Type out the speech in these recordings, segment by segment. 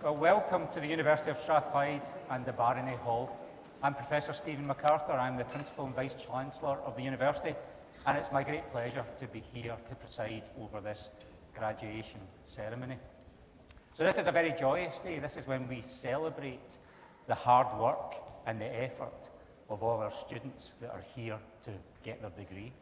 Well, welcome to the University of Strathclyde and the Barony Hall. I'm Professor Stephen MacArthur. I'm the Principal and Vice-Chancellor of the University, and it's my great pleasure to be here to preside over this graduation ceremony. So this is a very joyous day. This is when we celebrate the hard work and the effort of all our students that are here to get their degree.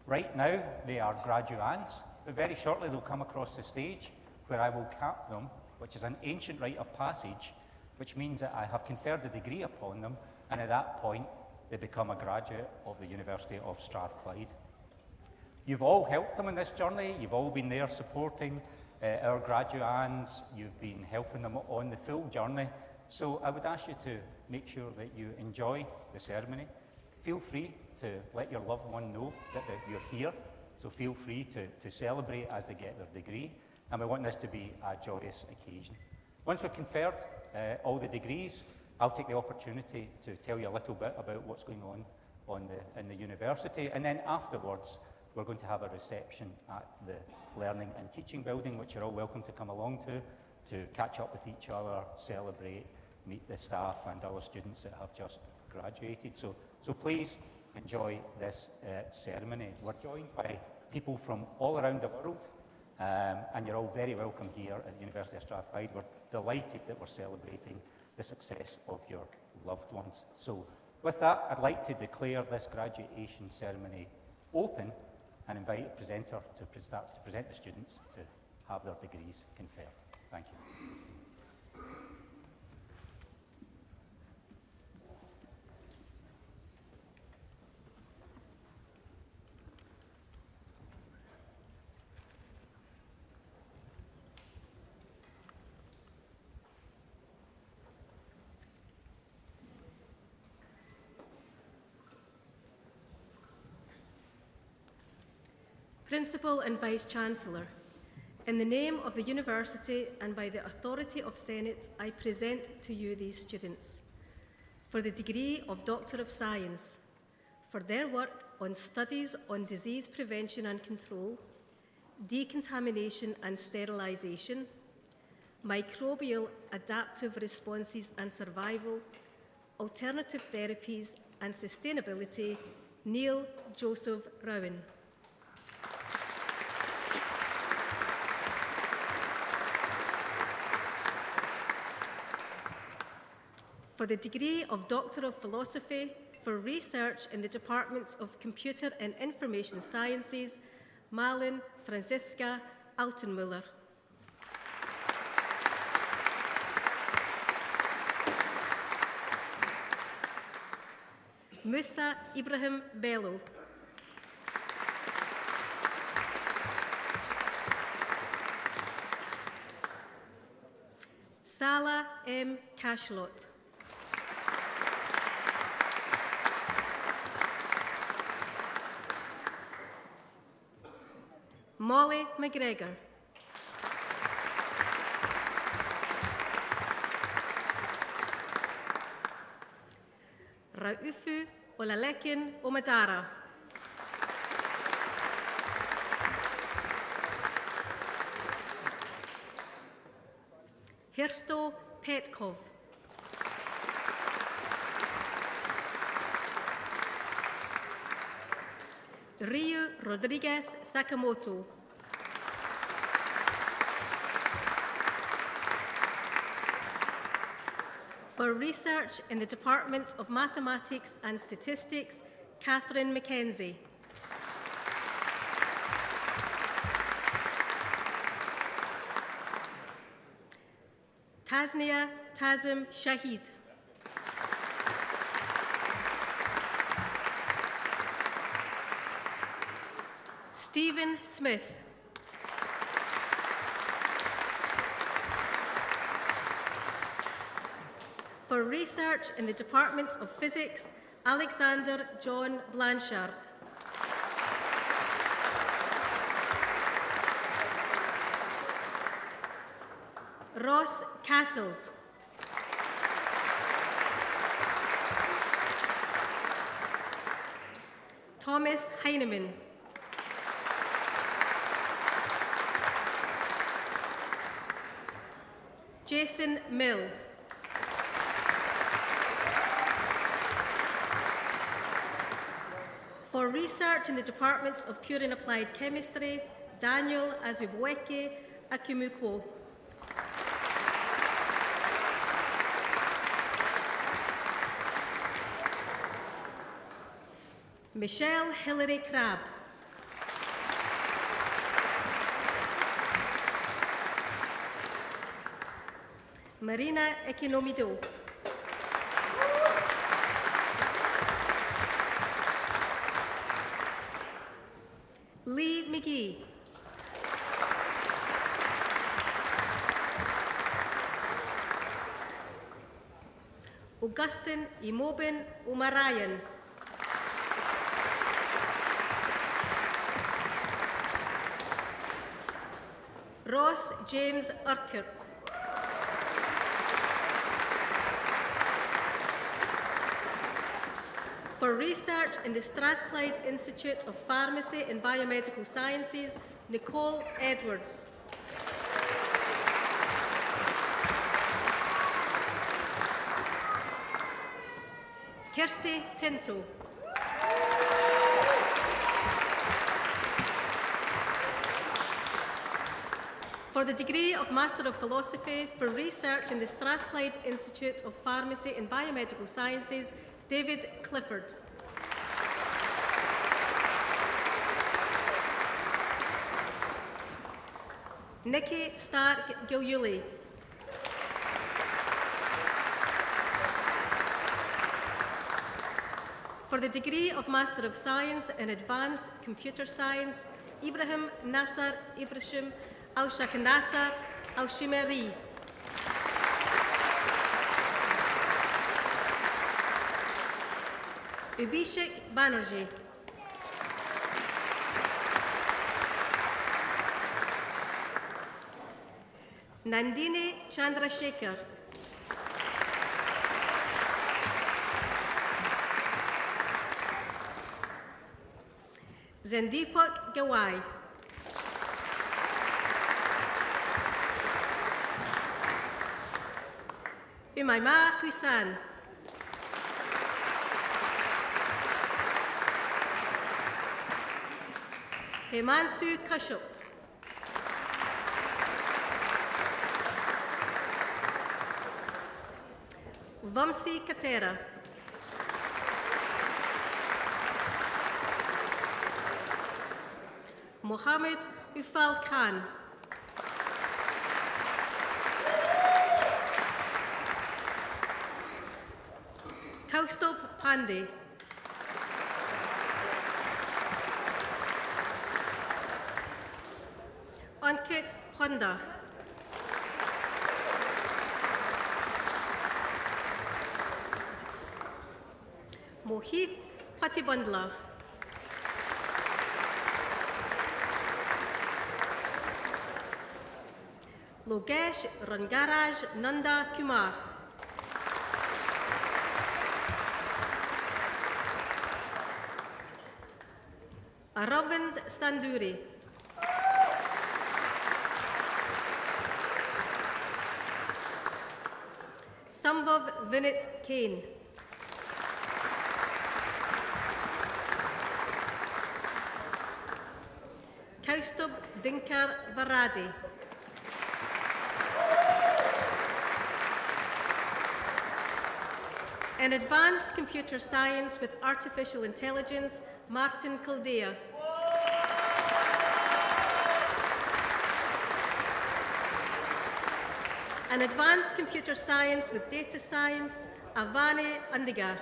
Right now, they are graduands, but very shortly they'll come across the stage where I will cap them, which is an ancient rite of passage, which means that I have conferred a degree upon them, and at that point, they become a graduate of the University of Strathclyde. You've all helped them in this journey. You've all been there supporting our graduands. You've been helping them on the full journey. So I would ask you to make sure that you enjoy the ceremony. Feel free to let your loved one know that you're here. So feel free to celebrate as they get their degree. And we want this to be a joyous occasion. Once we've conferred all the degrees, I'll take the opportunity to tell you a little bit about what's going on in the university. And then afterwards, we're going to have a reception at the Learning and Teaching Building, which you're all welcome to come along to catch up with each other, celebrate, meet the staff and other students that have just graduated. So please enjoy this ceremony. We're joined by people from all around the world. And you're all very welcome here at the University of Strathclyde. We're delighted that we're celebrating the success of your loved ones. So with that, I'd like to declare this graduation ceremony open and invite the presenter to present the students to have their degrees conferred. Thank you. Principal and Vice-Chancellor, in the name of the University and by the authority of Senate, I present to you these students for the degree of Doctor of Science, for their work on studies on disease prevention and control, decontamination and sterilisation, microbial adaptive responses and survival, alternative therapies and sustainability, Neil Joseph Rowan. For the degree of Doctor of Philosophy, for research in the Department of Computer and Information Sciences, Malin Franziska Altenmuller. Musa Ibrahim Bello. Salah M. Cashlot. Molly McGregor. Raufu Olalekin Omadara. Hirsto Petkov. Rio Rodriguez Sakamoto. For research in the Department of Mathematics and Statistics, Catherine Mackenzie. Tasnia Tazim Shahid. Stephen Smith. For research in the Department of Physics, Alexander John Blanchard. Ross Castles. Thomas Heinemann. Jason Mill. For research in the Department of Pure and Applied Chemistry, Daniel Azubweke Akumukwo. Michelle Hilary Crabb. Marina Ekinomido. Lee McGee. Augustine Imobin Umarayan. Ross James Urquhart. For research in the Strathclyde Institute of Pharmacy and Biomedical Sciences, Nicole Edwards. Kirsty Tinto. For the degree of Master of Philosophy for research in the Strathclyde Institute of Pharmacy and Biomedical Sciences, David Clifford. Nikki Stark Gilyuli. For the degree of Master of Science in Advanced Computer Science, Ibrahim Nasser Ibrahim Al-Shakanasa Al-Shimeri. Ubishik Banerjee. Nandini Chandrasekhar. Zendeepak Gawai. Umayma Hussain. Himansu Kashyap. Vamsi Katera. Mohammed Ufal Khan. Kaustubh Pandey. Ankit Honda. Mohit Patibandla. Logesh Rangaraj Nanda Kumar. Aravind Sanduri. Sambhav Vinit Kane. Kaustubh Dinkar Varadi. In Advanced Computer Science with Artificial Intelligence, Martin Kildea. In Advanced Computer Science with Data Science, Avani Andiga.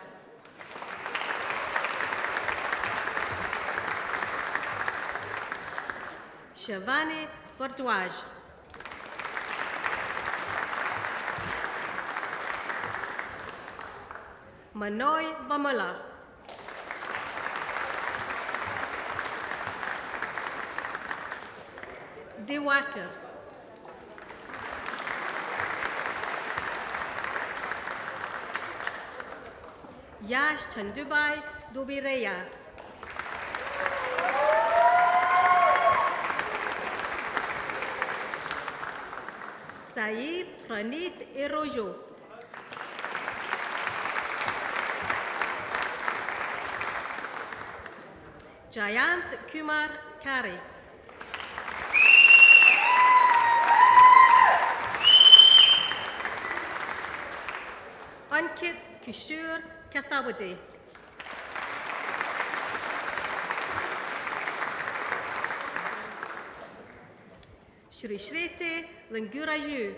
Shavani Bardwaj. Manoy Bamala. Diwakar. Yash Chandubai Dobireya. Sai Praneeth Erojo. Jayanth Kumar Kari. Ankit Kishore Kathawade. Shri Shrete Linguraju.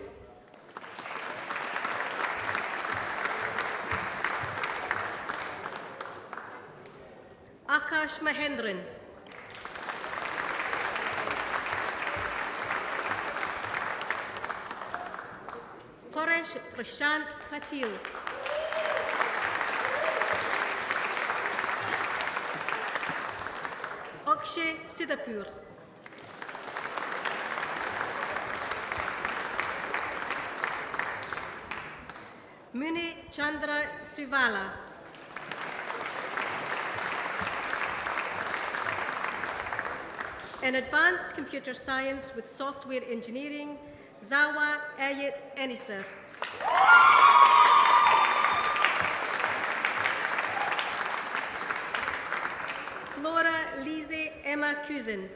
Akash Mahendran. Paresh Prashant Patil. Akshay Sidapur. Muni Chandra Suvala. In Advanced Computer Science with Software Engineering, Zawa Ayet Enisar. Flora Lise Emma Cousin.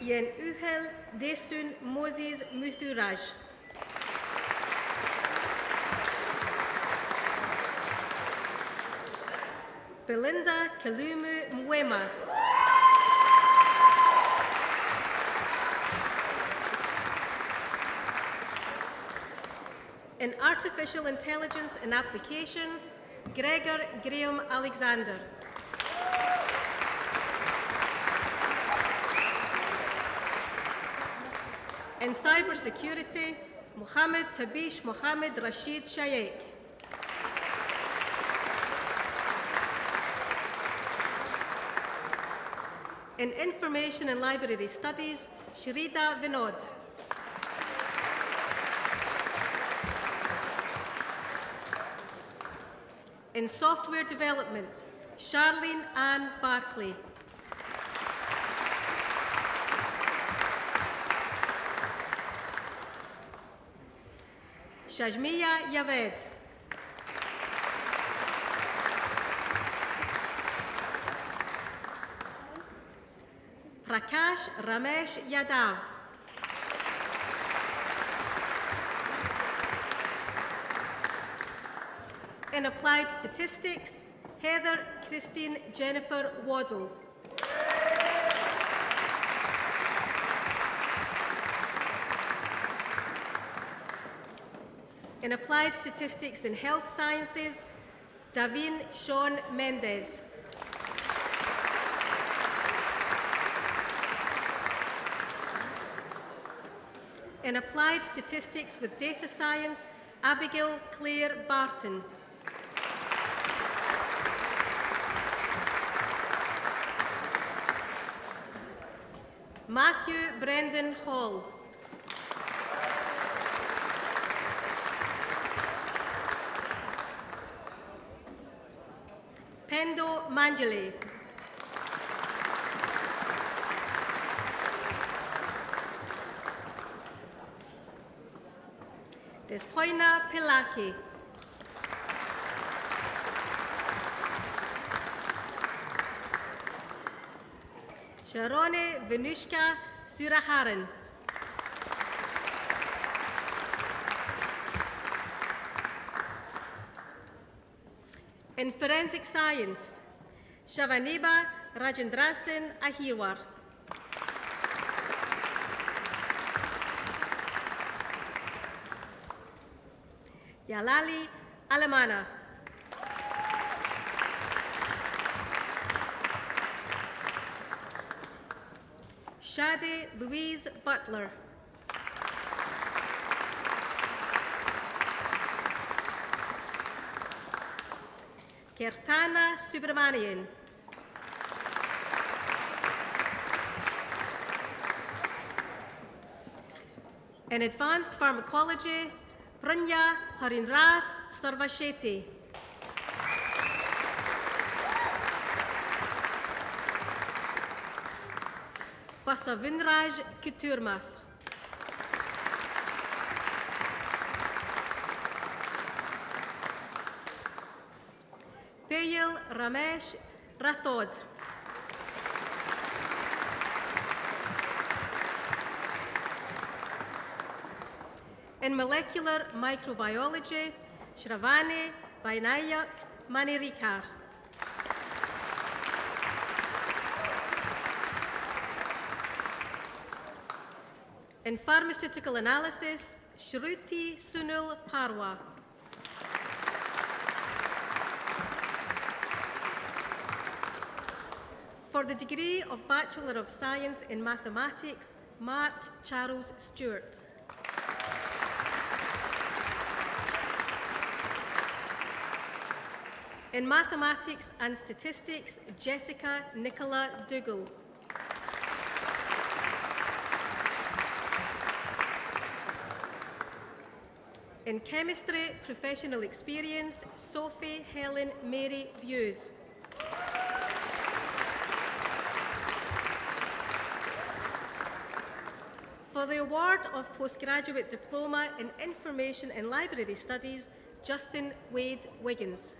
Yen Uhel Desun Moses Muthuraj. Belinda Kalumu Mwema. In Artificial Intelligence and Applications, Gregor Graham Alexander. In Cybersecurity, Mohammed Tabish Mohammed Rashid Shaykh. In Information and Library Studies, Shrida Vinod. In Software Development, Charlene Ann Barclay. Shajmiya Yaved. Prakash Ramesh Yadav. In Applied Statistics, Heather Christine Jennifer Waddle. In Applied Statistics and Health Sciences, Davin Sean Mendez. In Applied Statistics with Data Science, Abigail Claire Barton. Matthew Brendan Hall. Pendo Manjale. Despoina Pilaki. Sharone Venushka Suraharan. In Forensic Science, Shavaniba Rajendrasen Ahirwar. Yalali Alemana. Shade Louise Butler. Kirtana Subramanian. In Advanced Pharmacology, Pranya Harinrath Basavinraj Kuturmath. Payal Ramesh Rathod. In molecular microbiology, Shravani Vainayak Manirikar. In pharmaceutical analysis, Shruti Sunil Parwa. For the degree of Bachelor of Science in Mathematics, Mark Charles Stewart. In Mathematics and Statistics, Jessica Nicola Dougal. In Chemistry Professional Experience, Sophie Helen Mary Buse. For the award of Postgraduate Diploma in Information and Library Studies, Justin Wade Wiggins.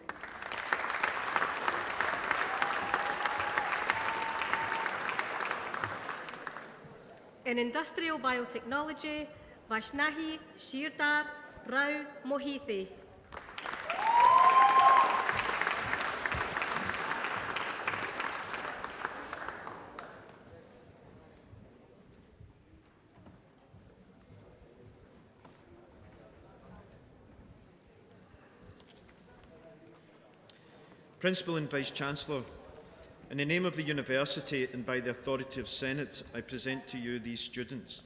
In Industrial Biotechnology, Vaishnahi Shirdar Rao Mohithi. Principal and Vice-Chancellor, in the name of the University and by the authority of Senate, I present to you these students.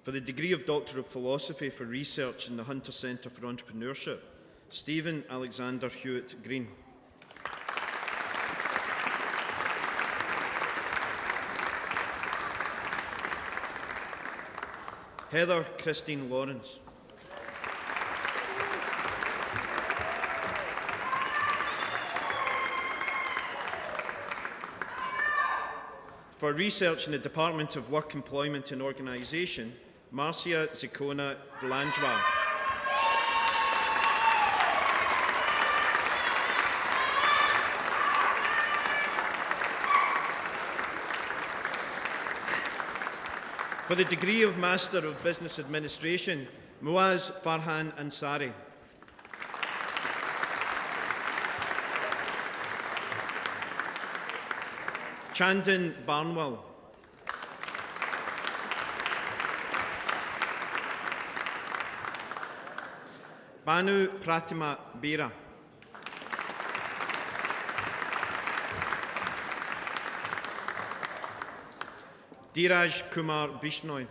For the degree of Doctor of Philosophy for Research in the Hunter Centre for Entrepreneurship, Stephen Alexander Hewitt Green. Heather Christine Lawrence. For research in the Department of Work, Employment and Organisation, Marcia Zikona Delanjois. For the degree of Master of Business Administration, Muaz Farhan Ansari. Chandan Barnwell. Banu Pratima Bira. Dheeraj Kumar Bishnoi.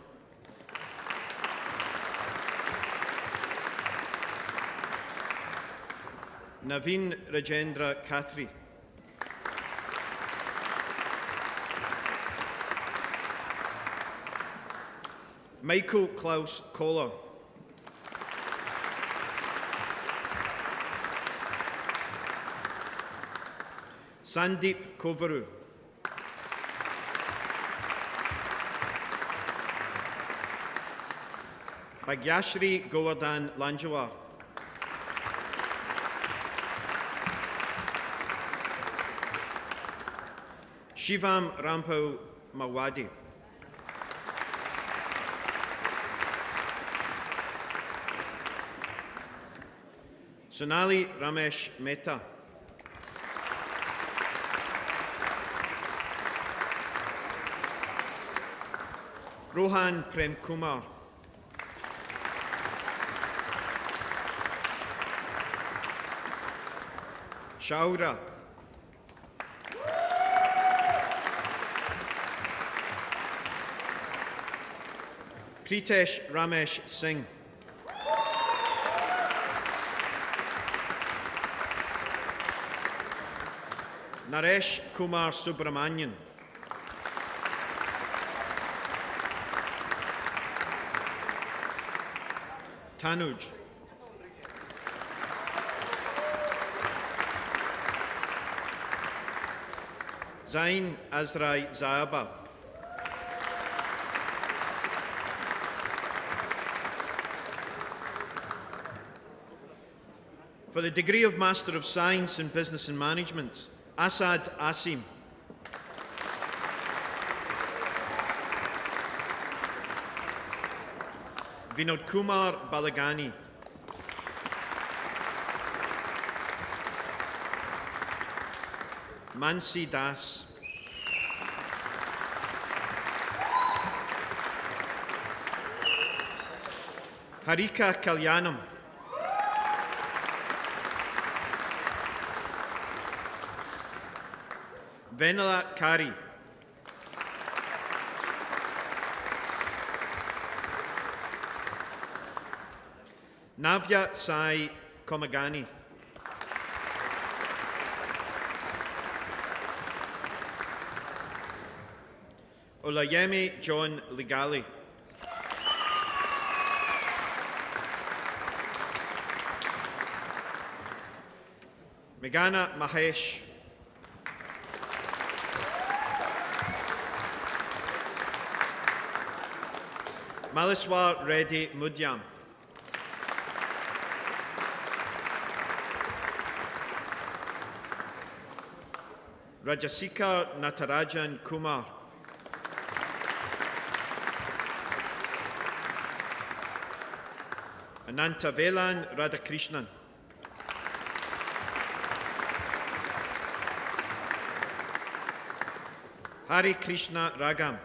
Naveen Rajendra Khatri. Michael Klaus Kohler. Sandeep Kovaru. Bhagyashri Govardhan Lanjawar. Shivam Rampau Mawadi. Sonali Ramesh Mehta. Rohan Prem Kumar. Shaura. Pritesh Ramesh Singh. Naresh Kumar Subramanian. Tanuj. Zain Azrai Zayaba. For the degree of Master of Science in Business and Management, Asad Asim. Vinod Kumar Balagani. Mansi Das. Harika Kalyanam. Venala Kari. Navya Sai Komagani. Olayemi John Ligali. Meghana Mahesh. Maliswar Reddy Mudyam. Rajasika Natarajan Kumar. Anantavelan Radhakrishnan. Hari Krishna Ragam.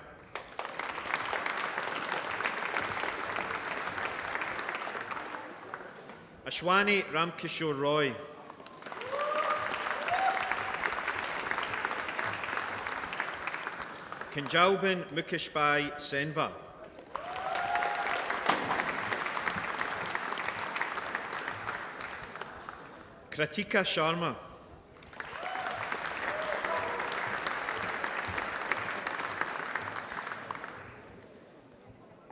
Ashwani Ramkishore Roy. Kinjaubin Mukeshbai Senva. Kratika Sharma.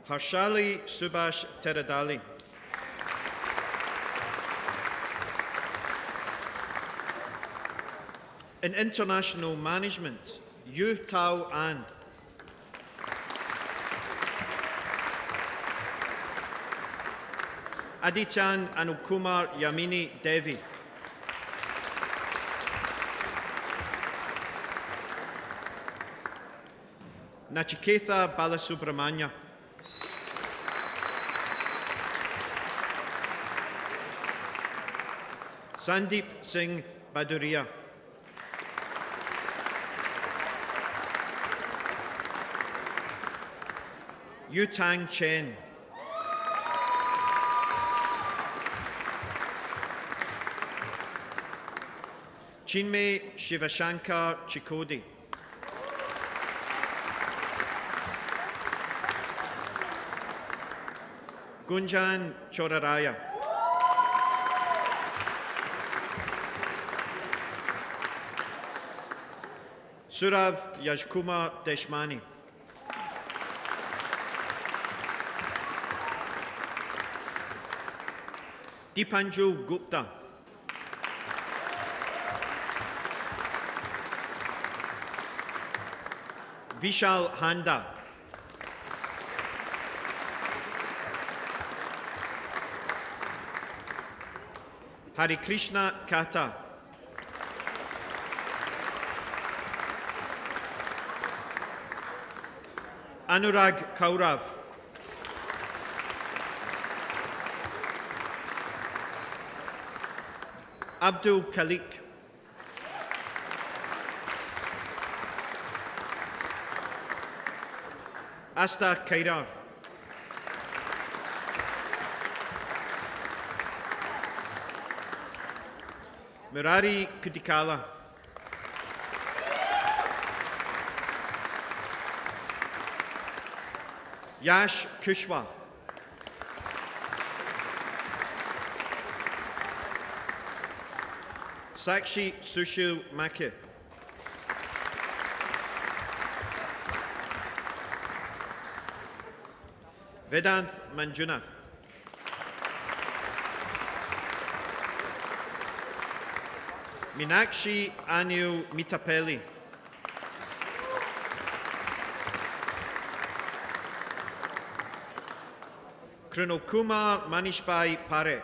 Harshali Subhash Teradali. In International Management, Yu Tao An. Adityan Anukumar Yamini Devi. Nachiketha Balasubramanya. Sandeep Singh Baduria. Yutang Chen. Chinmay Shivashankar Chikodi. Gunjan Choraraya. Surav Yajkumar Deshmani. Dipanju Gupta. Vishal Handa. Hari Krishna Kata. Anurag Kaurav. Abdul Khalik. Asta Kairar. Murari Kutikala. Yash Kushwa. Sakshi Sushil Maki. Vedanth Manjunath. Minakshi Anu Mitapeli. Krunal Kumar Manishbai Parekh.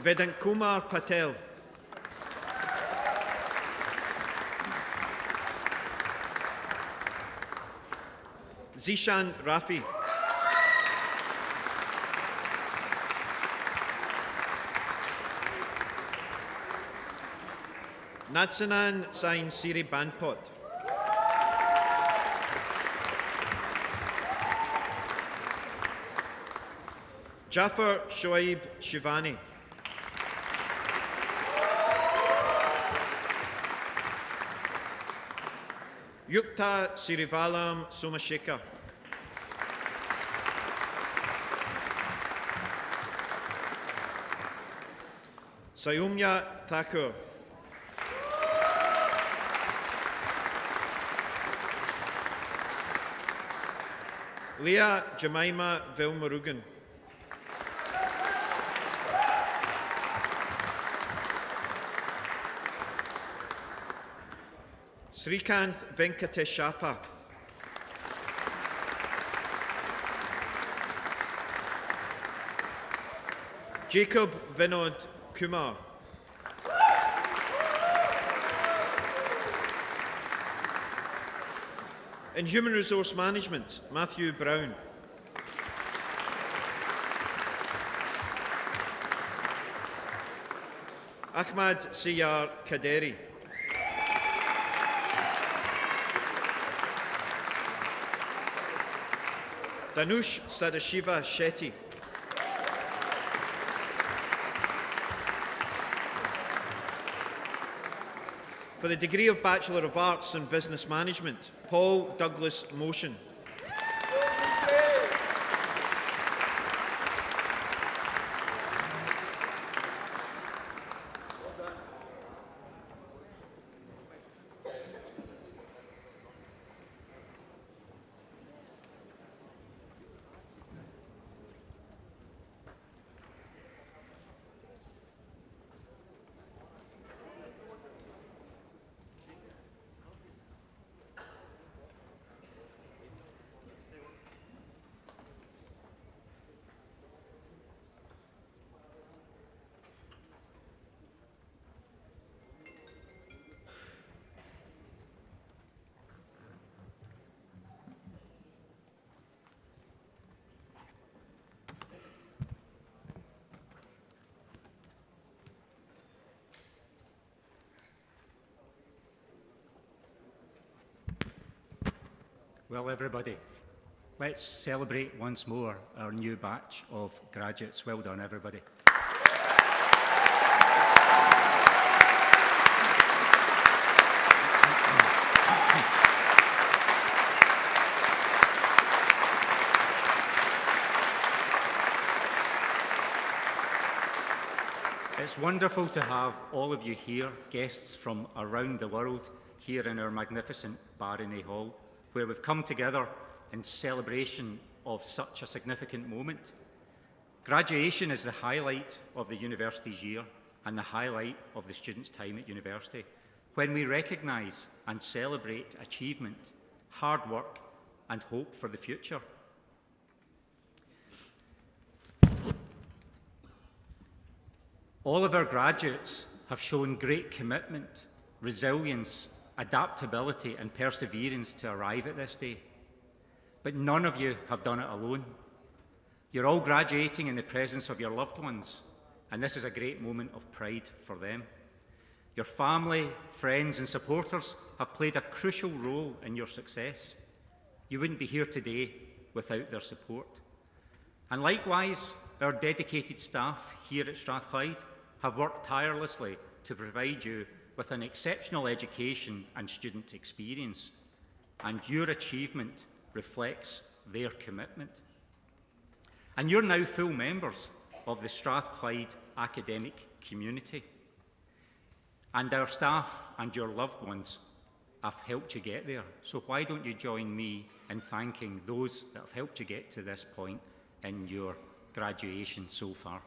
Vedant Kumar Patel. Zishan Rafi. Natsanan Sain Siri Banpot. Jafar Shoaib Shivani. Yukta Sirivalam Somashekar. Sayumya Thakur. Leah Jemima Vilmarugan. Srikanth Venkateshapa. Jacob Vinod Kumar. In Human Resource Management, Matthew Brown. Ahmad Siyar Kaderi. Danush Sadashiva Shetty. For the degree of Bachelor of Arts in Business Management, Paul Douglas Motion. Well, everybody, let's celebrate once more our new batch of graduates. Well done, everybody. It's wonderful to have all of you here, guests from around the world, here in our magnificent Barony Hall, where we've come together in celebration of such a significant moment. Graduation is the highlight of the university's year and the highlight of the students' time at university, when we recognise and celebrate achievement, hard work and hope for the future. All of our graduates have shown great commitment, resilience, adaptability and perseverance to arrive at this day. But none of you have done it alone. You're all graduating in the presence of your loved ones, and this is a great moment of pride for them. Your family, friends and supporters have played a crucial role in your success. You wouldn't be here today without their support. And likewise, our dedicated staff here at Strathclyde have worked tirelessly to provide you with an exceptional education and student experience, and your achievement reflects their commitment. And you're now full members of the Strathclyde academic community. And our staff and your loved ones have helped you get there. So why don't you join me in thanking those that have helped you get to this point in your graduation so far.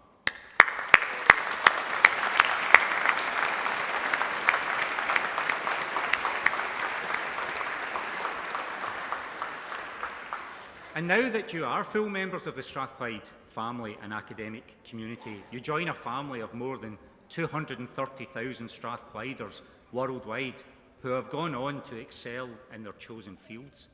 And now that you are full members of the Strathclyde family and academic community, you join a family of more than 230,000 Strathclyders worldwide who have gone on to excel in their chosen fields.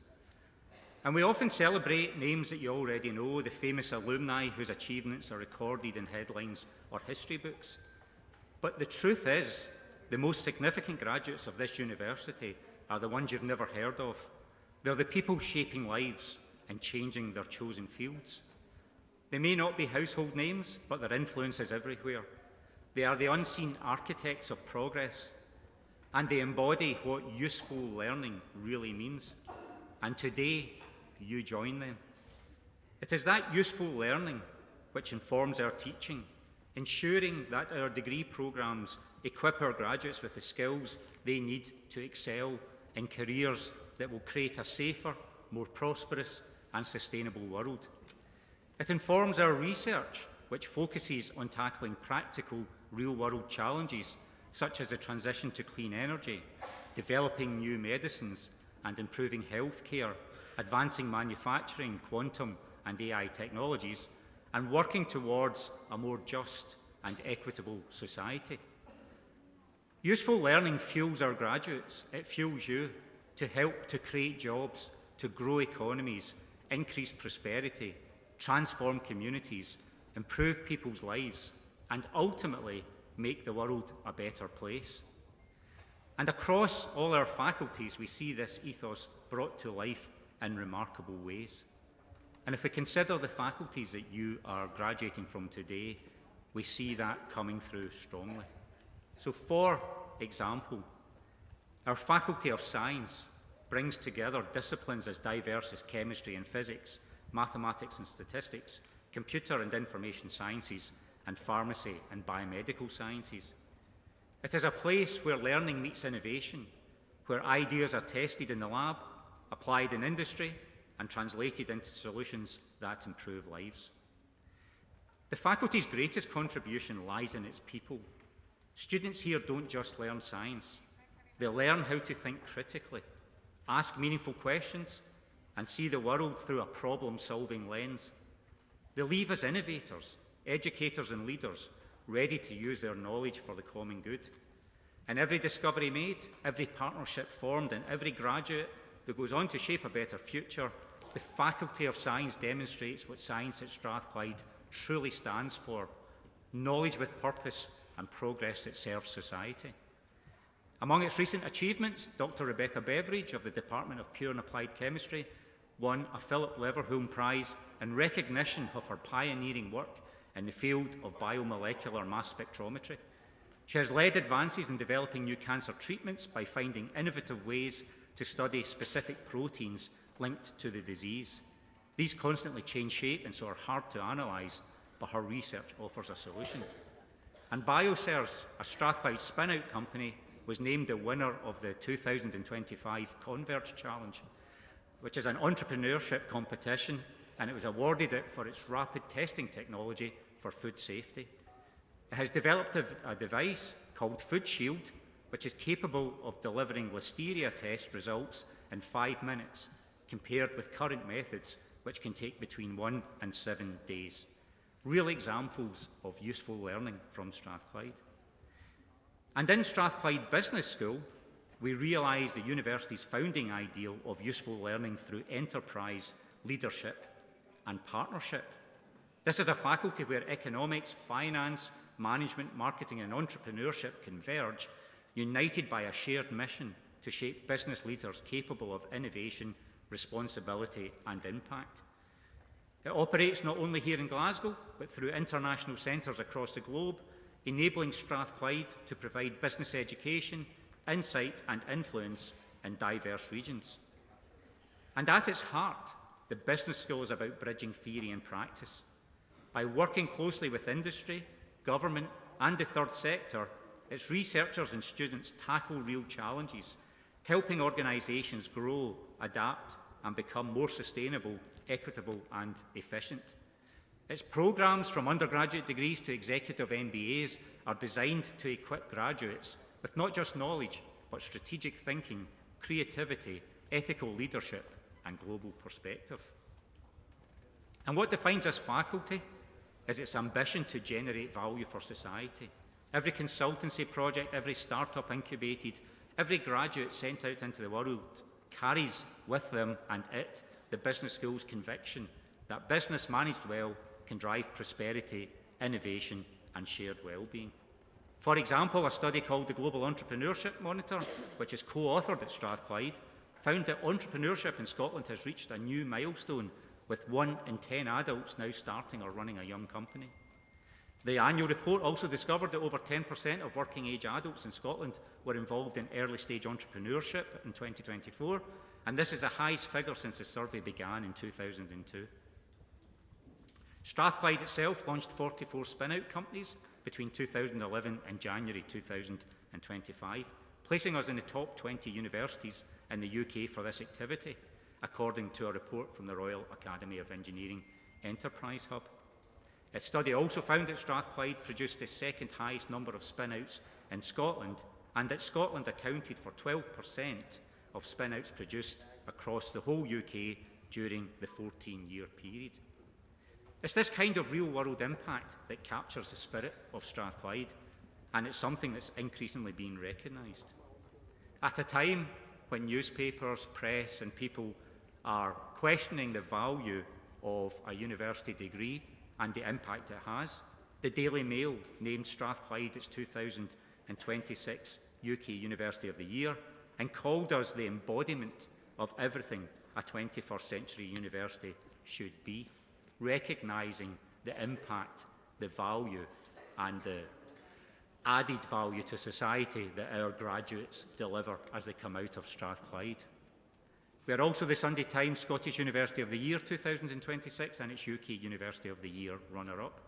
And we often celebrate names that you already know, the famous alumni whose achievements are recorded in headlines or history books. But the truth is, the most significant graduates of this university are the ones you've never heard of. They're the people shaping lives and changing their chosen fields. They may not be household names, but their influence is everywhere. They are the unseen architects of progress, and they embody what useful learning really means. And today, you join them. It is that useful learning which informs our teaching, ensuring that our degree programmes equip our graduates with the skills they need to excel in careers that will create a safer, more prosperous and sustainable world. It informs our research, which focuses on tackling practical, real-world challenges, such as the transition to clean energy, developing new medicines and improving healthcare, advancing manufacturing, quantum and AI technologies, and working towards a more just and equitable society. Useful learning fuels our graduates. It fuels you to help to create jobs, to grow economies, increase prosperity, transform communities, improve people's lives, and ultimately make the world a better place. And across all our faculties, we see this ethos brought to life in remarkable ways. And if we consider the faculties that you are graduating from today, we see that coming through strongly. So, for example, our Faculty of Science brings together disciplines as diverse as chemistry and physics, mathematics and statistics, computer and information sciences, and pharmacy and biomedical sciences. It is a place where learning meets innovation, where ideas are tested in the lab, applied in industry, and translated into solutions that improve lives. The faculty's greatest contribution lies in its people. Students here don't just learn science. They learn how to think critically, ask meaningful questions, and see the world through a problem-solving lens. They leave as innovators, educators and leaders, ready to use their knowledge for the common good. And every discovery made, every partnership formed, and every graduate who goes on to shape a better future, the Faculty of Science demonstrates what science at Strathclyde truly stands for: knowledge with purpose and progress that serves society. Among its recent achievements, Dr. Rebecca Beveridge of the Department of Pure and Applied Chemistry won a Philip Leverhulme Prize in recognition of her pioneering work in the field of biomolecular mass spectrometry. She has led advances in developing new cancer treatments by finding innovative ways to study specific proteins linked to the disease. These constantly change shape and so are hard to analyse, but her research offers a solution. And BioSers, a Strathclyde spin-out company, was named the winner of the 2025 Converge Challenge, which is an entrepreneurship competition, and it was awarded it for its rapid testing technology for food safety. It has developed a device called Food Shield, which is capable of delivering listeria test results in 5 minutes, compared with current methods, which can take between 1 and 7 days. Real examples of useful learning from Strathclyde. And in Strathclyde Business School, we realise the university's founding ideal of useful learning through enterprise, leadership and partnership. This is a faculty where economics, finance, management, marketing and entrepreneurship converge, united by a shared mission to shape business leaders capable of innovation, responsibility and impact. It operates not only here in Glasgow, but through international centres across the globe, enabling Strathclyde to provide business education, insight and influence in diverse regions. And at its heart, the business school is about bridging theory and practice. By working closely with industry, government and the third sector, its researchers and students tackle real challenges, helping organisations grow, adapt and become more sustainable, equitable and efficient. Its programmes from undergraduate degrees to executive MBAs are designed to equip graduates with not just knowledge, but strategic thinking, creativity, ethical leadership and global perspective. And what defines this faculty is its ambition to generate value for society. Every consultancy project, every startup incubated, every graduate sent out into the world carries with them and it the business school's conviction that business managed well can drive prosperity, innovation, and shared well-being. For example, a study called the Global Entrepreneurship Monitor, which is co-authored at Strathclyde, found that entrepreneurship in Scotland has reached a new milestone, with 1 in 10 adults now starting or running a young company. The annual report also discovered that over 10% of working-age adults in Scotland were involved in early-stage entrepreneurship in 2024, and this is the highest figure since the survey began in 2002. Strathclyde itself launched 44 spin-out companies between 2011 and January 2025, placing us in the top 20 universities in the UK for this activity, according to a report from the Royal Academy of Engineering Enterprise Hub. Its study also found that Strathclyde produced the second highest number of spin-outs in Scotland, and that Scotland accounted for 12% of spin-outs produced across the whole UK during the 14-year period. It's this kind of real-world impact that captures the spirit of Strathclyde, and it's something that's increasingly being recognised. At a time when newspapers, press, and people are questioning the value of a university degree and the impact it has, the Daily Mail named Strathclyde its 2026 UK University of the Year and called us the embodiment of everything a 21st century university should be, recognising the impact, the value, and the added value to society that our graduates deliver as they come out of Strathclyde. We are also the Sunday Times Scottish University of the Year 2026 and its UK University of the Year runner-up.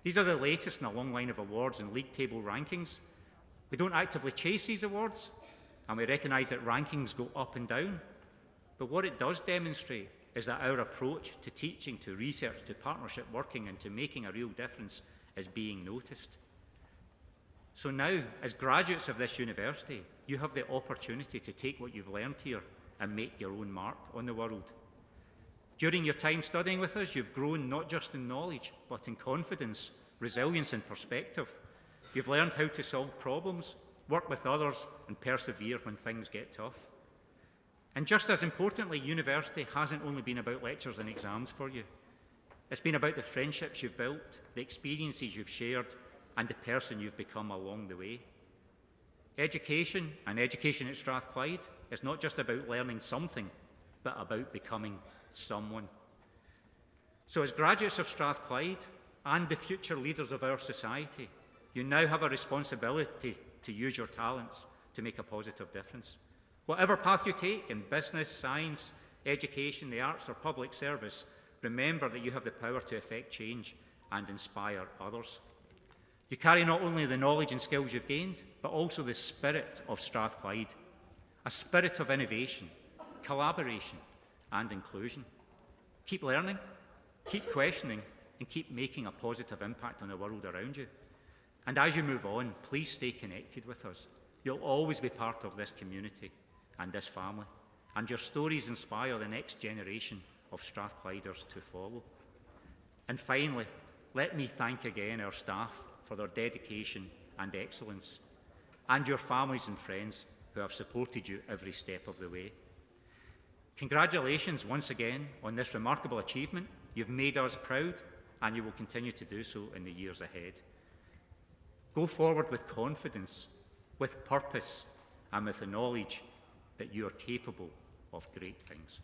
These are the latest in a long line of awards and league table rankings. We don't actively chase these awards, and we recognise that rankings go up and down. But what it does demonstrate is that our approach to teaching, to research, to partnership working, and to making a real difference is being noticed. So now, as graduates of this university, you have the opportunity to take what you've learned here and make your own mark on the world. During your time studying with us, you've grown not just in knowledge, but in confidence, resilience, and perspective. You've learned how to solve problems, work with others, and persevere when things get tough. And just as importantly, university hasn't only been about lectures and exams for you. It's been about the friendships you've built, the experiences you've shared, and the person you've become along the way. Education, and education at Strathclyde, is not just about learning something, but about becoming someone. So as graduates of Strathclyde and the future leaders of our society, you now have a responsibility to use your talents to make a positive difference. Whatever path you take in business, science, education, the arts, or public service, remember that you have the power to effect change and inspire others. You carry not only the knowledge and skills you've gained, but also the spirit of Strathclyde, a spirit of innovation, collaboration, and inclusion. Keep learning, keep questioning, and keep making a positive impact on the world around you. And as you move on, please stay connected with us. You'll always be part of this community and this family, and your stories inspire the next generation of Strathclyders to follow. And finally, let me thank again our staff for their dedication and excellence, and your families and friends who have supported you every step of the way. Congratulations once again on this remarkable achievement. You've made us proud, and you will continue to do so in the years ahead. Go forward with confidence, with purpose, and with the knowledge that you are capable of great things.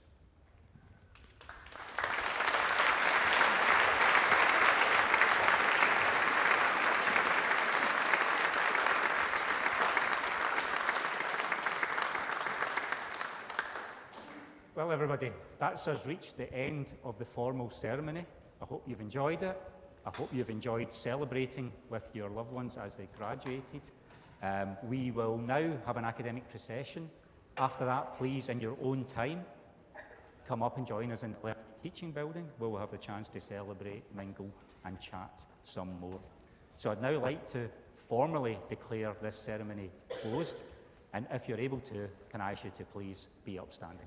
Well, everybody, that's us reached the end of the formal ceremony. I hope you've enjoyed it. I hope you've enjoyed celebrating with your loved ones as they graduated. We will now have an academic procession. After that, please, in your own time, come up and join us in the Learning and Teaching building, where we'll have the chance to celebrate, mingle, and chat some more. So I'd now like to formally declare this ceremony closed, and if you're able to, can I ask you to please be upstanding.